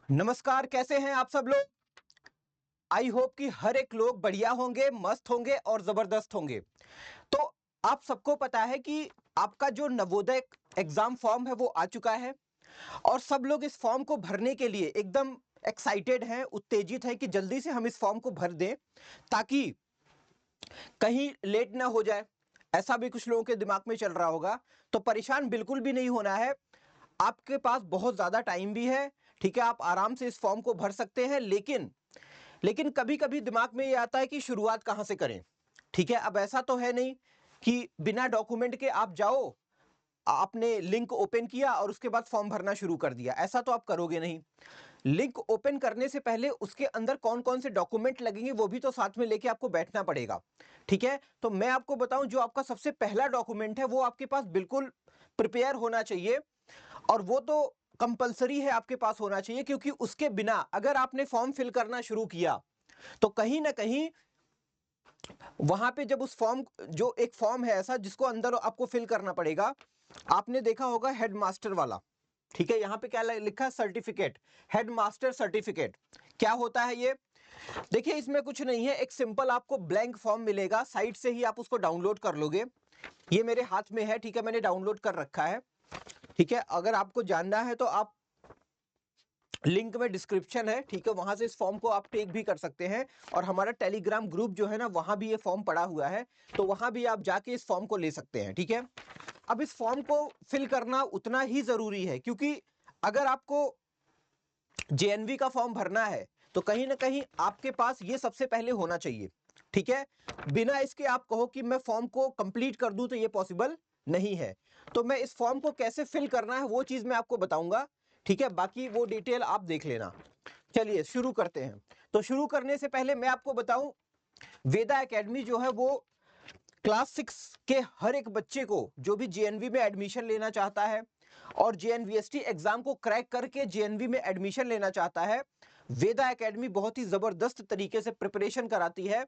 नमस्कार, कैसे हैं आप सब लोग? आई होप कि हर एक लोग बढ़िया होंगे, मस्त होंगे और जबरदस्त होंगे। तो आप सबको पता है कि आपका जो नवोदय एग्जाम फॉर्म है वो आ चुका है और सब लोग इस फॉर्म को भरने के लिए एकदम एक्साइटेड हैं, उत्तेजित हैं कि जल्दी से हम इस फॉर्म को भर दें ताकि कहीं लेट ना हो जाए। ऐसा भी कुछ लोगों के दिमाग में चल रहा होगा। तो परेशान बिल्कुल भी नहीं होना है। आपके पास बहुत ज्यादा टाइम भी है। ठीक है, आप आराम से इस फॉर्म को भर सकते हैं, लेकिन कभी-कभी दिमाग में ये आता है कि शुरुआत कहाँ से करें। ठीक है, अब ऐसा तो है नहीं कि बिना डॉक्यूमेंट के आप जाओ, आपने लिंक ओपन किया और उसके बाद फॉर्म भरना शुरू कर दिया। ऐसा तो आप करोगे नहीं। लिंक ओपन करने से पहले उसके अंदर कौन-कौन से डॉक्यूमेंट लगेंगे वो भी तो साथ में लेके आपको बैठना पड़ेगा। ठीक है? तो मैं आपको बताऊं, जो आपका सबसे पहला डॉक्यूमेंट है वो आपके पास बिल्कुल प्रिपेयर होना चाहिए और वो तो कंपलसरी है, आपके पास होना चाहिए, क्योंकि उसके बिना अगर आपने फॉर्म फिल करना शुरू किया तो कहीं ना कहीं वहां पे जब उस फॉर्म, जो एक फॉर्म है ऐसा जिसको अंदर आपको फिल करना पड़ेगा, आपने देखा होगा हेडमास्टर वाला। ठीक है, यहाँ पे क्या लिखा है? Certificate, headmaster certificate. क्या होता है ये? देखिए, इसमें कुछ नहीं है, एक सिंपल आपको ब्लैंक फॉर्म मिलेगा, साइट से ही आप उसको डाउनलोड कर लोगे। ये मेरे हाथ में है, ठीक है, मैंने डाउनलोड कर रखा है। ठीक है, अगर आपको जानना है तो आप, लिंक में डिस्क्रिप्शन है, ठीक है, वहां से इस फॉर्म को आप टेक भी कर सकते हैं और हमारा टेलीग्राम ग्रुप जो है ना, वहां भी ये फॉर्म पड़ा हुआ है, तो वहां भी आप जाके इस फॉर्म को ले सकते हैं। ठीक है, अब इस फॉर्म को फिल करना उतना ही जरूरी है, क्योंकि अगर आपको जेएनवी का फॉर्म भरना है तो कहीं ना कहीं आपके पास ये सबसे पहले होना चाहिए। ठीक है, बिना इसके आप कहो कि मैं फॉर्म को कंप्लीट कर दूं तो ये पॉसिबल नहीं है। तो मैं इस फॉर्म को कैसे फिल करना है वो चीज मैं आपको बताऊंगा। ठीक है, बाकी वो डिटेल आप देख लेना। चलिए शुरू करते हैं। तो शुरू करने से पहले मैं आपको बताऊं, वेदा एकेडमी जो है वो क्लास 6 के हर एक बच्चे को, जो भी जेएनवी में एडमिशन लेना चाहता है और जेएनवीएसटी एग्जाम को क्रैक करके जेएनवी में एडमिशन लेना चाहता है, वेदा एकेडमी बहुत ही जबरदस्त तरीके से प्रिपरेशन कराती है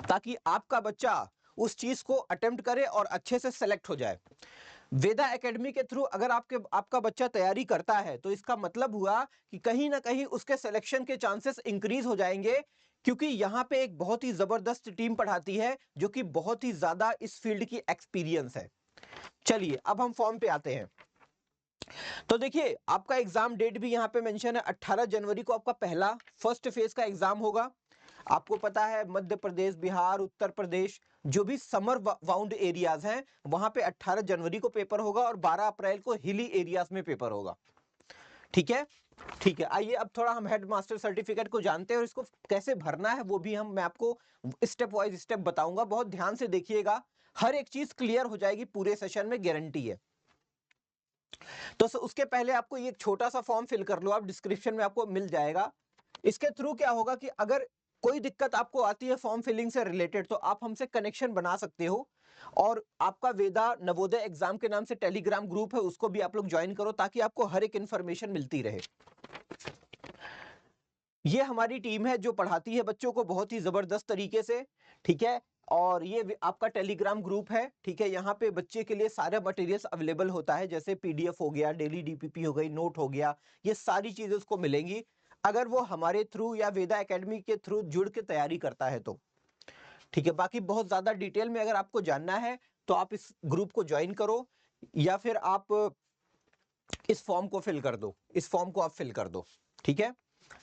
ताकि आपका बच्चा उस चीज को अटेम्प्ट करे और अच्छे से सेलेक्ट हो जाए। वेदा एकेडमी के थ्रू अगर आपका बच्चा तैयारी करता है तो इसका मतलब हुआ कि कहीं ना कहीं उसके सिलेक्शन के चांसेस इंक्रीज हो जाएंगे, क्योंकि यहाँ पे एक बहुत ही जबरदस्त टीम पढ़ाती है जो कि बहुत ही ज्यादा इस फील्ड की एक्सपीरियंस है। चलिए अब हम फॉर्म पे आते हैं। तो देखिए, आपका एग्जाम डेट भी यहाँ पे मेंशन है, 18 जनवरी को आपका पहला फर्स्ट फेज का एग्जाम होगा। आपको पता है मध्य प्रदेश, बिहार, उत्तर प्रदेश, जो भी समर बाउंड एरियाज हैं वहां पे 18 जनवरी को पेपर होगा और 12 अप्रैल को हिली एरियाज में पेपर होगा। ठीक है, ठीक है, आइए अब थोड़ा हम हेड मास्टर सर्टिफिकेट को जानते हैं और इसको कैसे भरना है वो भी मैं आपको स्टेप वाइज स्टेप बताऊंगा। बहुत ध्यान से देखिएगा, हर एक चीज क्लियर हो जाएगी पूरे सेशन में, गारंटी है। तो उसके पहले आपको ये एक छोटा सा फॉर्म फिल कर लो आप, डिस्क्रिप्शन में आपको मिल जाएगा। इसके थ्रू क्या होगा कि अगर कोई दिक्कत आपको आती है फॉर्म फिलिंग से रिलेटेड तो आप हमसे कनेक्शन बना सकते हो, और आपका वेदा नवोदय एग्जाम के नाम से टेलीग्राम ग्रुप है, उसको भी आप लोग ज्वाइन करो ताकि आपको हर एक इंफॉर्मेशन मिलती रहे। ये हमारी टीम है जो पढ़ाती है बच्चों को बहुत ही जबरदस्त तरीके से। ठीक है, और ये आपका टेलीग्राम ग्रुप है। ठीक है, यहाँ पे बच्चे के लिए सारे मटेरियल्स अवेलेबल होता है, जैसे पीडीएफ हो गया, डेली डीपीपी हो गई, नोट हो गया, ये सारी चीजें उसको मिलेंगी अगर वो हमारे थ्रू या वेदा एकेडमी के थ्रू जुड़ के तैयारी करता है तो। ठीक है, बाकी बहुत ज्यादा डिटेल में अगर आपको जानना है तो आप इस ग्रुप को ज्वाइन करो या फिर आप इस फॉर्म को फिल कर दो, इस फॉर्म को आप फिल कर दो। ठीक है,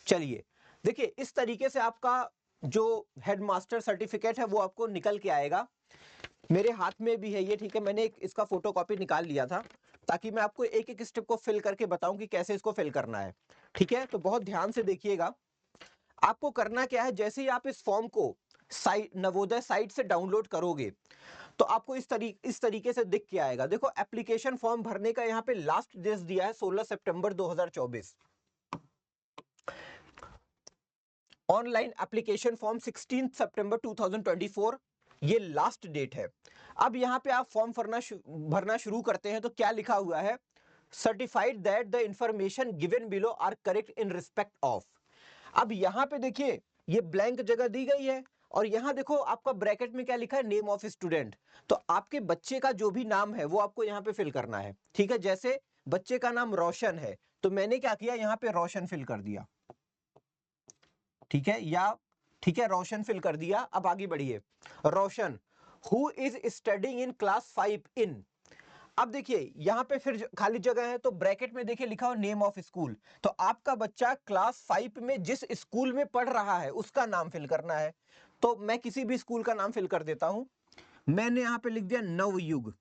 चलिए देखिए, इस तरीके से आपका जो हेडमास्टर सर्टिफिकेट है वो आपको निकल के आएगा। मेरे हाथ में भी है ये। ठीक है, मैंने एक इसका फोटोकॉपी निकाल लिया था ताकि मैं आपको एक एक स्टेप को फिल करके बताऊं कि कैसे इसको फिल करना है। ठीक है, तो बहुत ध्यान से देखिएगा। आपको करना क्या है, जैसे ही आप इस फॉर्म को साइट, नवोदय साइट से डाउनलोड करोगे तो आपको इस तरीके से दिख के आएगा। देखो, एप्लीकेशन फॉर्म भरने का यहाँ पे लास्ट डेट दिया है 16 सितंबर 2024। ऑनलाइन एप्लीकेशन फॉर्म 16 सितंबर 2024, ये लास्ट डेट है। अब यहाँ पे आप फॉर्म भरना शुरू करते हैं तो क्या लिखा हुआ है? Certified that the information given below are correct in respect of. अब यहाँ पे देखिए, ये ब्लैंक जगह दी गई है और यहाँ देखो आपका ब्रैकेट में क्या लिखा है? Name of student. तो आपके बच्चे का जो भी नाम है वो आपको यहाँ पे फिल करना है। ठीक है, जैसे बच्चे का नाम रोशन है, तो मैंने क्या किया, यहाँ पे रोशन फिल कर दिया, ठीक है, या ठीक है रोशन फिल कर दिया। अब आगे बढ़िए, Roshan who is studying in class 5 इन। अब देखिए यहाँ पे फिर खाली जगह है, तो ब्रैकेट में देखिए लिखा हो नेम ऑफ स्कूल, तो आपका बच्चा क्लास 5 में जिस स्कूल में पढ़ रहा है उसका नाम फिल करना है। तो मैं किसी भी स्कूल का नाम फिल कर देता हूं, मैंने यहां पे लिख दिया नवयुग,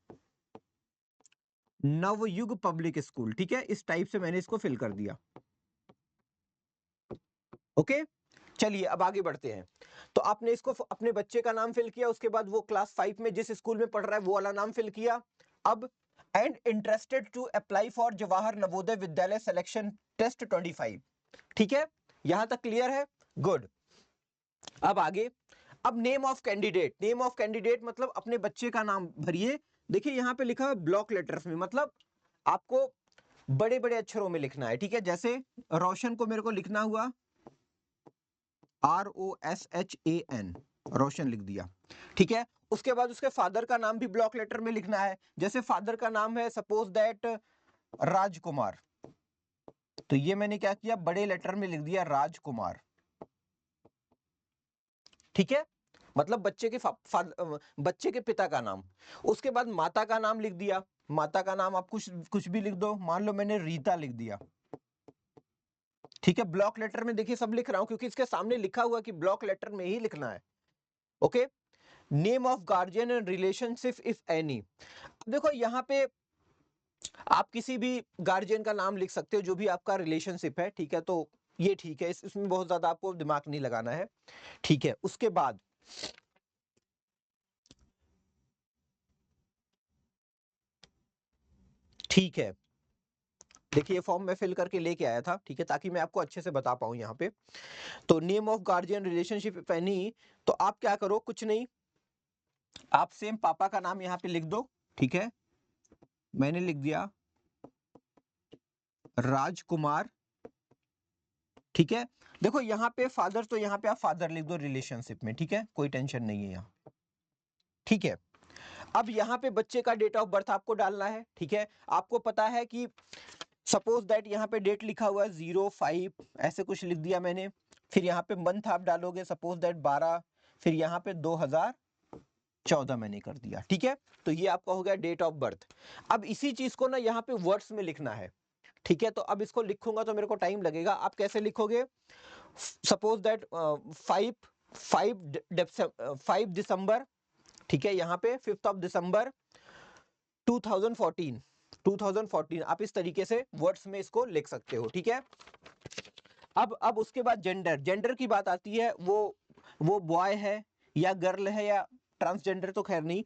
नवयुग पब्लिक स्कूल, ठीक है, इस टाइप से मैंने इसको फिल कर दिया। ओके, चलिए अब आगे बढ़ते हैं। तो आपने इसको अपने बच्चे का नाम फिल किया, उसके बाद वो क्लास 5 में जिस स्कूल में पढ़ रहा है वो वाला नाम फिल किया। अब and interested to apply for Jawahar Navodaya Vidyalaya selection test 25, ठीक है, यहां तक क्लियर है, गुड। अब आगे, अब name of candidate, name of candidate मतलब अपने बच्चे का नाम भरिए। देखिए यहां पे लिखा है ब्लॉक लेटर्स में, मतलब आपको बड़े बड़े अक्षरों में लिखना है, ठीक है, जैसे रोशन को मेरे को लिखना हुआ ROSHAN, रोशन लिख दिया, ठीक है। उसके बाद उसके फादर का नाम भी ब्लॉक लेटर में लिखना है, जैसे फादर का नाम है सपोज दैट राजकुमार, तो ये मैंने क्या किया, बड़े लेटर में लिख दिया राजकुमार, ठीक है, मतलब बच्चे के पिता का नाम। उसके बाद माता का नाम लिख दिया, माता का नाम आप कुछ भी लिख दो, मान लो मैंने रीता लिख दिया, ठीक है। ब्लॉक लेटर में देखिए सब लिख रहा हूं क्योंकि इसके सामने लिखा हुआ कि ब्लॉक लेटर में ही लिखना है, okay. Name of guardian and relationship if any, देखो यहाँ पे आप किसी भी गार्जियन का नाम लिख सकते हो जो भी आपका रिलेशनशिप है, ठीक है, तो ये ठीक है, इसमें बहुत ज्यादा आपको दिमाग नहीं लगाना है, ठीक है। उसके बाद ठीक है, देखिए ये फॉर्म मैं फिल करके लेके आया था, ठीक है, ताकि मैं आपको अच्छे से बता पाऊं यहाँ पे। तो name of guardian relationship if any, तो आप क्या करो, कुछ नहीं, आप सेम पापा का नाम यहाँ पे लिख दो, ठीक है, मैंने लिख दिया राजकुमार, ठीक है। देखो यहाँ पे फादर, तो यहाँ पे आप फादर लिख दो रिलेशनशिप में, ठीक है, कोई टेंशन नहीं है यहाँ, ठीक है। अब यहाँ पे बच्चे का डेट ऑफ बर्थ आपको डालना है, ठीक है, आपको पता है कि सपोज दैट यहाँ पे डेट लिखा हुआ है 05 ऐसे कुछ लिख दिया मैंने, फिर यहाँ पे मंथ आप डालोगे सपोज दैट 12, फिर यहाँ पे 2014 मैंने कर दिया, ठीक है। तो ये आपका हो गया डेट ऑफ बर्थ। अब इसी चीज को ना यहाँ पे वर्ड्स में लिखना है, ठीक है, तो अब इसको लिखूंगा तो मेरे को टाइम लगेगा। आप कैसे लिखोगे, सपोज दैट 5 दिसंबर, ठीक है, यहाँ पे 5 दिसंबर 2014 आप इस तरीके से वर्ड्स में इसको लिख सकते हो, ठीक है। अब उसके बाद जेंडर, जेंडर की बात आती है, वो बॉय है या गर्ल है या ट्रांसजेंडर, तो खैर नहीं,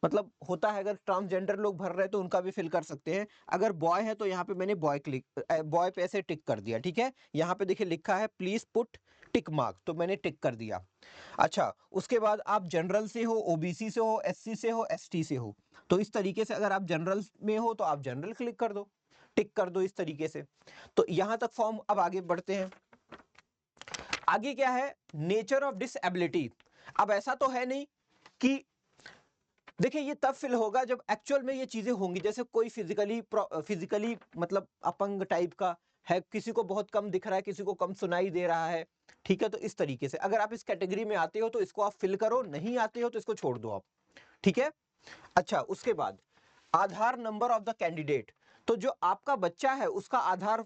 मतलब होता है अगर ट्रांसजेंडर लोग भर रहे हैं तो उनका भी फिल कर सकते हैं। अगर बॉय है तो यहाँ पे मैंने बॉय पे ऐसे टिक कर दिया, ठीक है। यहाँ पे देखिए लिखा है प्लीज पुट टिक मार्क, तो मैंने टिक कर दिया। अच्छा, उसके बाद आप जनरल से हो, ओबीसी से हो, एससी से हो, एसटी से हो, तो इस तरीके से अगर आप जनरल में हो तो आप जनरल क्लिक कर दो, टिक कर दो इस तरीके से। तो यहां तक फॉर्म। अब आगे बढ़ते हैं, आगे क्या है, नेचर ऑफ डिसएबिलिटी। अब ऐसा तो है नहीं कि, देखिए ये तब फिल होगा जब एक्चुअल में ये चीजें होंगी, जैसे कोई फिजिकली मतलब अपंग टाइप का है, किसी को बहुत कम दिख रहा है, किसी को कम सुनाई दे रहा है, ठीक है, तो इस तरीके से अगर आप इस कैटेगरी में आते हो तो इसको आप फिल करो, नहीं आते हो तो इसको छोड़ दो आप, ठीक है। अच्छा, उसके बाद आधार नंबर ऑफ द कैंडिडेट, तो जो आपका बच्चा है उसका आधार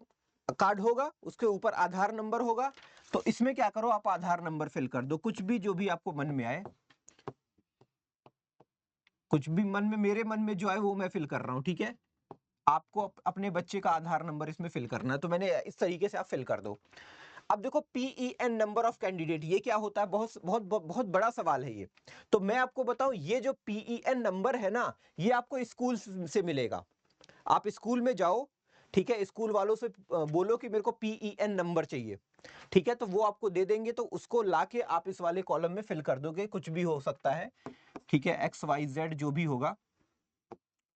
कार्ड होगा, उसके ऊपर आधार नंबर होगा, तो इसमें क्या करो, आप आधार नंबर फिल कर दो, कुछ भी जो भी आपको मन में आए, कुछ भी मन में, मेरे मन में जो आए वो मैं फिल कर रहा हूं, ठीक है। आपको अपने बच्चे का आधार नंबर इसमें फिल करना है, तो मैंने इस तरीके से आप फिल कर दो। अब देखो PEN नंबर ऑफ कैंडिडेट, ये क्या होता है, बहुत बहुत बहुत बड़ा सवाल है ये। तो मैं आपको बताऊं, ये जो PEN नंबर है ना, ये आपको स्कूल से मिलेगा। आप स्कूल में जाओ, ठीक है, स्कूल वालों से बोलो कि मेरे को PEN नंबर चाहिए, ठीक है, तो वो आपको दे देंगे, तो उसको लाके आप इस वाले कॉलम में फिल कर दोगे, कुछ भी हो सकता है, ठीक है, XYZ जो भी होगा,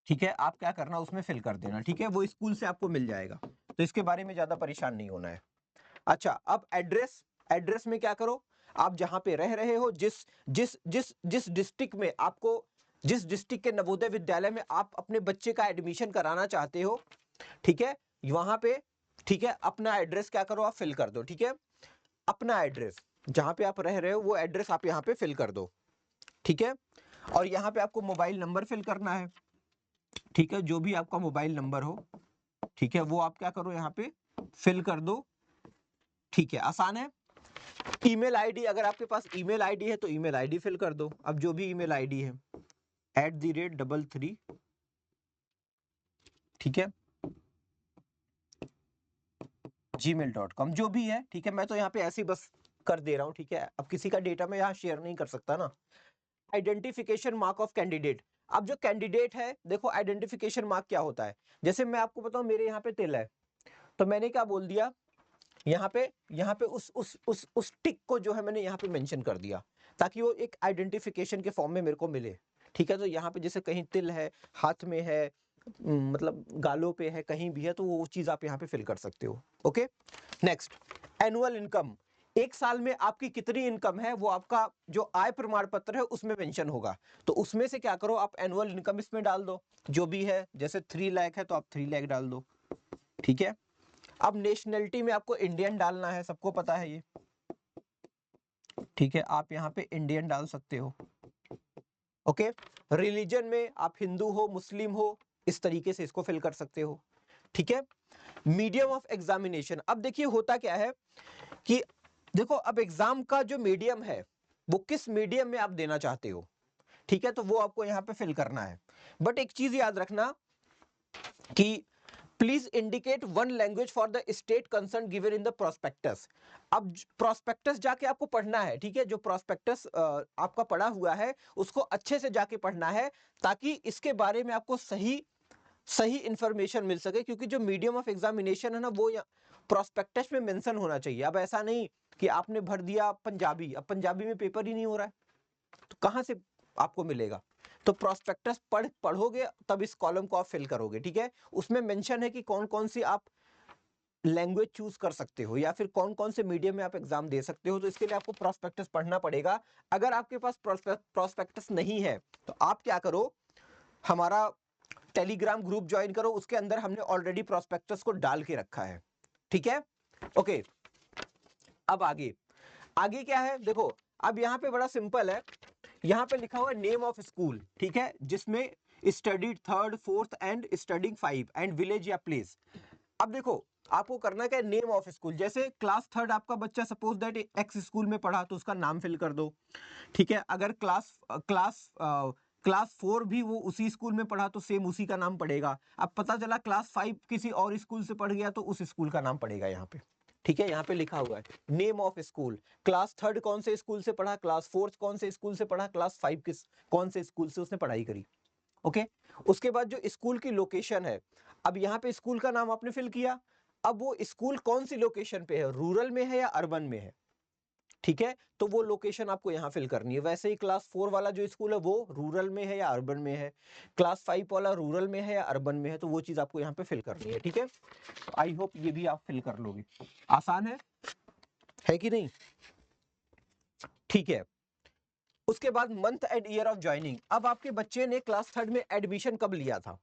ठीक है, आप क्या करना उसमें फिल कर देना, ठीक है, वो स्कूल से आपको मिल जाएगा, तो इसके बारे में ज्यादा परेशान नहीं होना है। अच्छा, अब एड्रेस, एड्रेस में क्या करो, आप जहां पे रह रहे हो, जिस जिस जिस जिस डिस्ट्रिक्ट में आपको, जिस डिस्ट्रिक्ट के नवोदय विद्यालय में आप अपने बच्चे का एडमिशन कराना चाहते हो, ठीक है, वहां पे, ठीक है, अपना एड्रेस क्या करो, आप फिल कर दो, ठीक है, अपना एड्रेस जहां पे आप रह रहे हो वो एड्रेस आप यहाँ पे फिल कर दो, ठीक है, और यहाँ पे आपको मोबाइल नंबर फिल करना है, ठीक है, जो भी आपका मोबाइल नंबर हो, ठीक है, वो आप क्या करो यहाँ पे फिल कर दो, ठीक है, आसान है। ईमेल आईडी, अगर आपके पास ईमेल आईडी है तो ईमेल आईडी फिल कर दो, अब जो भी ईमेल आईडी है @33, ठीक है, gmail.com जो भी है, ठीक है, मैं तो यहाँ पे ऐसे ही बस कर दे रहा हूँ, ठीक है, अब किसी का डेटा मैं यहाँ शेयर नहीं कर सकता ना। आइडेंटिफिकेशन मार्क ऑफ कैंडिडेट, अब जो कैंडिडेट है, देखो आइडेंटिफिकेशन मार्क क्या होता है, जैसे मैं आपको बताऊं मेरे यहाँ पे तिल है, तो मैंने क्या बोल दिया, यहाँ पे उस टिक को जो है मैंने यहाँ पे मेंशन कर दिया, ताकि वो एक आइडेंटिफिकेशन के फॉर्म में मेरे को मिले, ठीक है, तो यहाँ पे जैसे कहीं तिल है, हाथ में है, मतलब गालों पे है, कहीं भी है, तो वो चीज आप यहाँ पे फिल कर सकते हो। ओके, नेक्स्ट, एनुअल इनकम, एक साल में आपकी कितनी इनकम है वो आपका जो आय प्रमाण पत्र है उसमें मेंशन होगा, तो उसमें से क्या करो आप एनुअल इनकम इसमें डाल दो, जो भी है, जैसे 3 लाख है तो आप 3 लाख डाल दो, ठीक है। अब नेशनलिटी में आपको इंडियन डालना है, सबको पता है ये, ठीक है, आप यहाँ पे इंडियन डाल सकते हो। ओके, रिलीजन में आप हिंदू हो, मुस्लिम हो, इस तरीके से इसको फिल कर सकते हो, ठीक है। मीडियम ऑफ एग्जामिनेशन, अब देखिए होता क्या है कि देखो अब एग्जाम का जो मीडियम है वो किस मीडियम में आप देना चाहते हो, ठीक है, तो वो आपको यहाँ पे फिल करना है, बट एक चीज याद रखना कि please indicate one language for the state concern given in the prospectus. अब प्रोस्पेक्टस जाके आपको पढ़ना है, ठीक है, जो प्रोस्पेक्टस आपका पढ़ा हुआ है उसको अच्छे से जाके पढ़ना है, ताकि इसके बारे में आपको सही सही इंफॉर्मेशन मिल सके, क्योंकि जो मीडियम ऑफ एग्जामिनेशन है ना वो प्रोस्पेक्टस में मेंशन होना चाहिए। अब ऐसा नहीं कि आपने भर दिया पंजाबी, अब पंजाबी में पेपर ही नहीं हो रहा है तो कहां से आपको मिलेगा, तो प्रोस्पेक्टस पढ़ोगे तब इस कॉलम को आप फिल करोगे, ठीक है, उसमें मेंशन है कि कौन कौन सी आप लैंग्वेज चूज कर सकते हो या फिर कौन कौन से मीडियम में आप एग्जाम दे सकते हो, तो इसके लिए आपको प्रोस्पेक्टस पढ़ना पड़ेगा। अगर आपके पास प्रोस्पेक्टस नहीं है तो आप क्या करो, हमारा टेलीग्राम ग्रुप ज्वाइन करो, उसके अंदर हमने ऑलरेडी प्रोस्पेक्टस को डाल के रखा है, ठीक है। ओके, अब आगे आगे क्या है देखो, अब यहाँ पे बड़ा सिंपल है, यहाँ पे लिखा हुआ है नेम ऑफ स्कूल, ठीक है, जिसमें studied 3rd 4th and studying 5 and village या प्लेस। अब देखो आपको करना क्या है, नेम ऑफ स्कूल, जैसे क्लास 3rd आपका बच्चा सपोज दैट एक्स स्कूल में पढ़ा तो उसका नाम फिल कर दो, ठीक है, अगर क्लास 4 भी वो उसी स्कूल में पढ़ा तो सेम उसी का नाम पड़ेगा, अब पता चला क्लास 5 किसी और स्कूल से पढ़ गया तो उस स्कूल का नाम पड़ेगा यहाँ पे, ठीक है, यहाँ पे लिखा हुआ है name of school, class 3rd कौन से स्कूल से पढ़ा, क्लास 4th कौन से स्कूल से पढ़ा, क्लास 5 किस कौन से स्कूल से उसने पढ़ाई करी। ओके, उसके बाद जो स्कूल की लोकेशन है, अब यहाँ पे स्कूल का नाम आपने फिल किया, अब वो स्कूल कौन सी लोकेशन पे है, रूरल में है या अर्बन में है, ठीक है, तो वो लोकेशन आपको यहाँ फिल करनी है। वैसे ही क्लास 4 वाला जो स्कूल है वो रूरल में है या अर्बन में है, क्लास 5 वाला रूरल में है या अर्बन में है, तो वो चीज आपको यहाँ पे फिल करनी है, ठीक है। आई होप ये भी आप फिल कर लोगे, आसान है कि नहीं, ठीक है। उसके बाद month and year of joining, अब आपके बच्चे ने क्लास 3rd में एडमिशन कब लिया था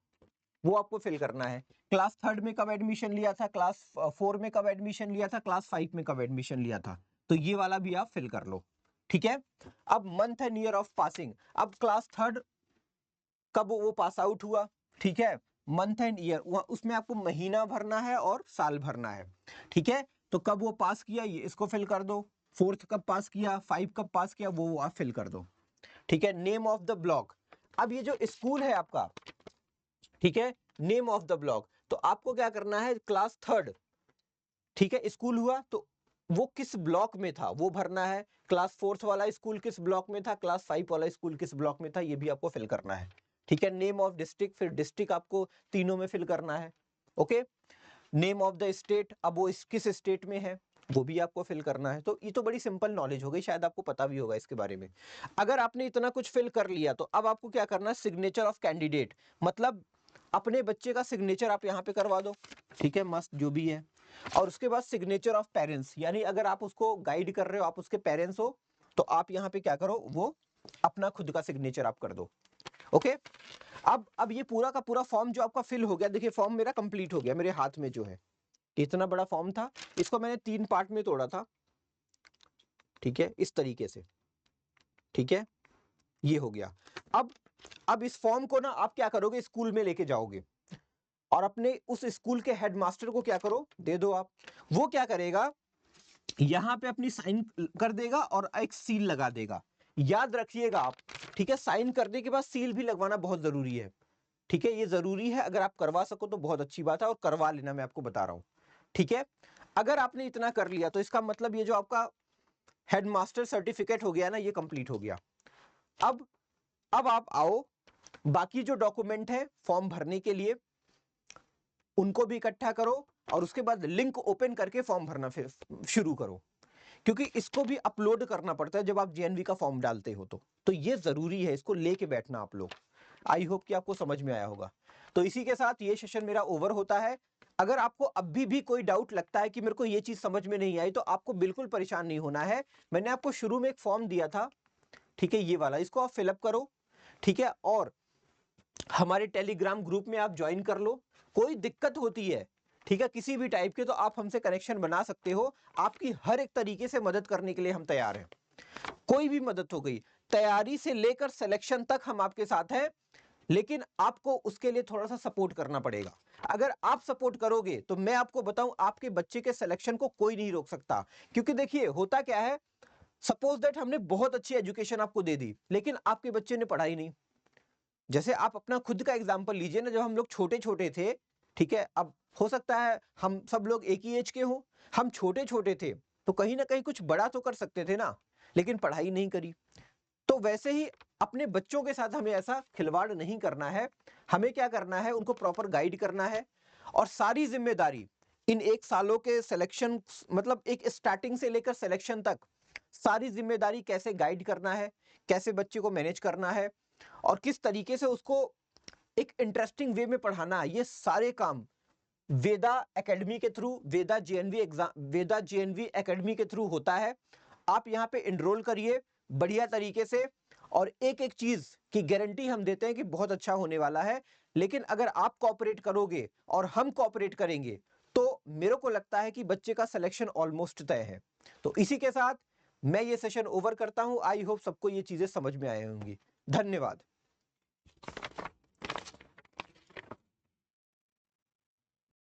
वो आपको फिल करना है, क्लास 3rd में कब एडमिशन लिया था, क्लास 4 में कब एडमिशन लिया था, क्लास 5 में कब एडमिशन लिया था, तो ये वाला भी आप फिल कर लो, ठीक है। अब month and year of passing, अब क्लास 3rd कब वो पास आउट हुआ, ठीक है, मंथ एंड ईयर उसमें आपको महीना भरना है और साल भरना है, ठीक है, तो कब वो पास किया ये इसको फिल कर दो, 4th कब पास किया, 5 कब पास किया वो आप फिल कर दो, ठीक है। नेम ऑफ द ब्लॉक, अब ये जो स्कूल है आपका, ठीक है, नेम ऑफ द ब्लॉक, तो आपको क्या करना है, क्लास 3rd, ठीक है, स्कूल हुआ तो वो किस ब्लॉक में था वो भरना है, क्लास 4th वाला स्कूल किस ब्लॉक में था, क्लास 5 वाला स्कूल किस ब्लॉक में था, ये भी आपको फिल करना है, ठीक है। नेम ऑफ डिस्ट्रिक्ट, फिर डिस्ट्रिक्ट आपको तीनों में फिल करना है, okay. Name of the state, अब वो किस स्टेट में है वो भी आपको फिल करना है, तो ये तो बड़ी सिंपल नॉलेज हो गई, शायद आपको पता भी होगा इसके बारे में। अगर आपने इतना कुछ फिल कर लिया तो अब आपको क्या करना है, सिग्नेचर ऑफ कैंडिडेट, मतलब अपने बच्चे का सिग्नेचर आप यहाँ पे करवा दो, ठीक है, मस्त जो भी है, और उसके बाद सिग्नेचर ऑफ पेरेंट्स, यानी अगर आप उसको गाइड कर रहे हो, आप उसके पेरेंट्स हो, तो आप यहाँ पे क्या करो, वो अपना खुद का सिग्नेचर आप कर दो, ओके। अब ये पूरा का पूरा फॉर्म जो आपका फिल हो गया, देखिए फॉर्म मेरा कंप्लीट हो गया मेरे हाथ में जो है, इतना बड़ा फॉर्म था, इसको मैंने 3 पार्ट में तोड़ा था, ठीक है, इस तरीके से, ठीक है, ये हो गया। अब इस फॉर्म को ना आप क्या करोगे, स्कूल में लेके जाओगे और अपने उस स्कूल के हेडमास्टर को क्या करो, दे दो आप। वो क्या करेगा, यहां पे अपनी साइन कर देगा और एक सील लगा देगा। याद रखिएगा आप, ठीक है, साइन करने के बाद सील भी लगवाना बहुत जरूरी है, ठीक है, ये जरूरी है, अगर आप करवा सको तो बहुत अच्छी बात है, और करवा लेना, मैं आपको बता रहा हूं, ठीक है। अगर आपने इतना कर लिया तो इसका मतलब ये जो आपका हेडमास्टर सर्टिफिकेट हो गया ना, ये कंप्लीट हो गया। अब आप आओ, बाकी जो डॉक्यूमेंट है फॉर्म भरने के लिए उनको भी इकट्ठा करो और उसके बाद लिंक ओपन करके फॉर्म भरना फिर शुरू करो, क्योंकि इसको भी अपलोड करना पड़ता है जब आप जेएनवी का फॉर्म डालते हो तो ये जरूरी है, इसको लेके बैठना आप लोग। आई होप कि आपको समझ में आया होगा। तो इसी के साथ ये सेशन मेरा ओवर होता है। अगर आपको अभी भी कोई डाउट लगता है कि मेरे को ये चीज समझ में नहीं आई, तो आपको बिल्कुल परेशान नहीं होना है। मैंने आपको शुरू में एक फॉर्म दिया था, ठीक है, ये वाला, इसको आप फिलअप करो, ठीक है, और हमारे टेलीग्राम ग्रुप में आप ज्वाइन कर लो। कोई दिक्कत होती है, ठीक है, किसी भी टाइप के, तो आप हमसे कनेक्शन बना सकते हो। आपकी हर एक तरीके से मदद करने के लिए हम तैयार हैं। कोई भी मदद हो गई, तैयारी से लेकर सिलेक्शन तक हम आपके साथ हैं, लेकिन आपको उसके लिए थोड़ा सा सपोर्ट करना पड़ेगा। अगर आप सपोर्ट करोगे तो मैं आपको बताऊं, आपके बच्चे के सिलेक्शन को कोई नहीं रोक सकता। क्योंकि देखिए होता क्या है, सपोज दैट हमने बहुत अच्छी एजुकेशन आपको दे दी, लेकिन आपके बच्चे ने पढ़ाई नहीं। जैसे आप अपना खुद का एग्जाम्पल लीजिए ना, जब हम लोग छोटे छोटे थे, ठीक है, अब हो सकता है हम सब लोग एक ही एज के हों, हम छोटे छोटे थे तो कहीं ना कहीं कुछ बड़ा तो कर सकते थे ना, लेकिन पढ़ाई नहीं करी। तो वैसे ही अपने बच्चों के साथ हमें ऐसा खिलवाड़ नहीं करना है। हमें क्या करना है, उनको प्रॉपर गाइड करना है, और सारी जिम्मेदारी इन 1 सालों के सिलेक्शन, मतलब एक स्टार्टिंग से लेकर सिलेक्शन तक सारी जिम्मेदारी, कैसे गाइड करना है, कैसे बच्चे को मैनेज करना है, और किस तरीके से उसको एक इंटरेस्टिंग वे में पढ़ाना है, ये सारे काम वेदा एकेडमी के थ्रू, वेदा जेएनवी एकेडमी के थ्रू होता है। आप यहाँ पे एनरोल करिए बढ़िया तरीके से, और एक एक चीज की गारंटी हम देते हैं कि बहुत अच्छा होने वाला है। लेकिन अगर आप कोऑपरेट करोगे और हम कोऑपरेट करेंगे, तो मेरे को लगता है कि बच्चे का सिलेक्शन ऑलमोस्ट तय है। तो इसी के साथ मैं ये सेशन ओवर करता हूं। आई होप सबको ये चीजें समझ में आए होंगी। धन्यवाद।